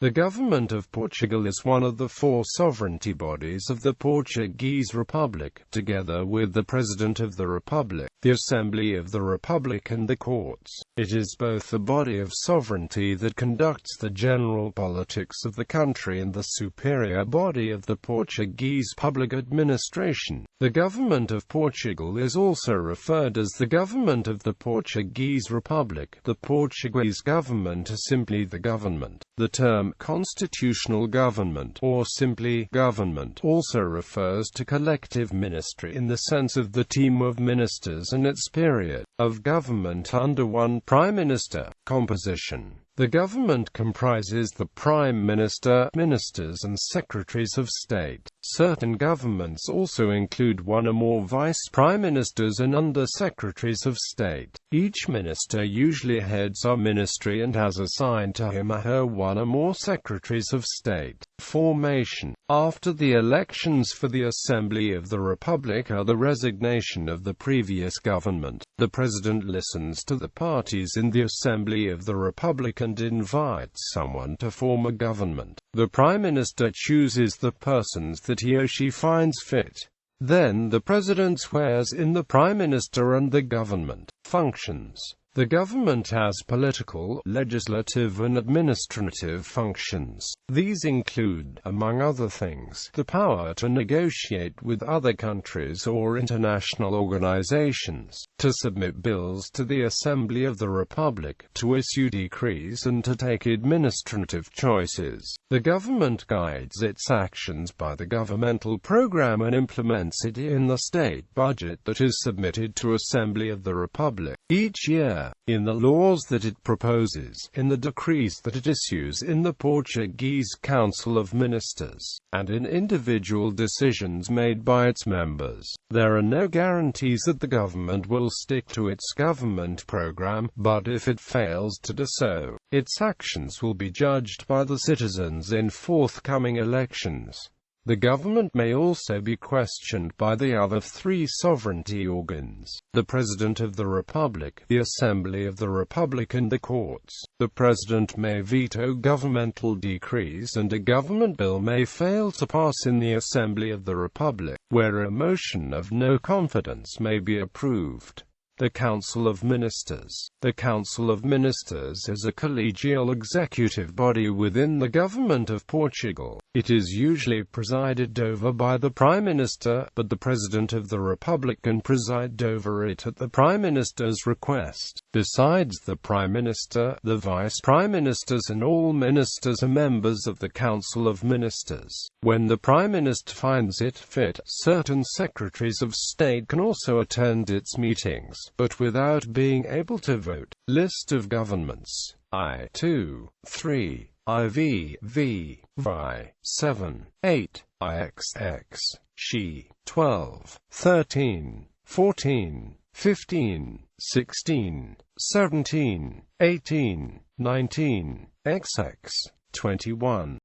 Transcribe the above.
The Government of Portugal is one of the four sovereignty bodies of the Portuguese Republic, together with the President of the Republic, the Assembly of the Republic and the courts. It is both the body of sovereignty that conducts the general politics of the country and the superior body of the Portuguese public administration. The Government of Portugal is also referred as the Government of the Portuguese Republic. The Portuguese government is simply the government. The term constitutional government, or simply government, also refers to collective ministry in the sense of the team of ministers and its period of government under one prime minister. Composition. The government comprises the prime minister, ministers and secretaries of state. Certain governments also include one or more vice prime ministers and under-secretaries of state. Each minister usually heads a ministry and has assigned to him or her one or more secretaries of state. Formation. After the elections for the Assembly of the Republic or the resignation of the previous government, the President listens to the parties in the Assembly of the Republic and invites someone to form a government. The Prime Minister chooses the persons that he or she finds fit. Then the President swears in the Prime Minister and the government. Functions. The government has political, legislative and administrative functions. These include, among other things, the power to negotiate with other countries or international organizations, to submit bills to the Assembly of the Republic, to issue decrees and to take administrative choices. The government guides its actions by the governmental program and implements it in the state budget that is submitted to Assembly of the Republic each year, in the laws that it proposes, in the decrees that it issues in the Portuguese Council of Ministers, and in individual decisions made by its members. There are no guarantees that the government will stick to its government program, but if it fails to do so, its actions will be judged by the citizens in forthcoming elections. The government may also be questioned by the other three sovereignty organs: the President of the Republic, the Assembly of the Republic and the courts. The President may veto governmental decrees and a government bill may fail to pass in the Assembly of the Republic, where a motion of no confidence may be approved. The Council of Ministers. The Council of Ministers is a collegial executive body within the Government of Portugal. It is usually presided over by the Prime Minister, but the President of the Republic can preside over it at the Prime Minister's request. Besides the Prime Minister, the Vice Prime Ministers and all ministers are members of the Council of Ministers. When the Prime Minister finds it fit, certain secretaries of state can also attend its meetings, but without being able to vote. List of governments: I2, 3, IV, V, Vi, 7, 8, IXX, She, 12, 13, 14, 15, 16, 17, 18, 19, XX, 21.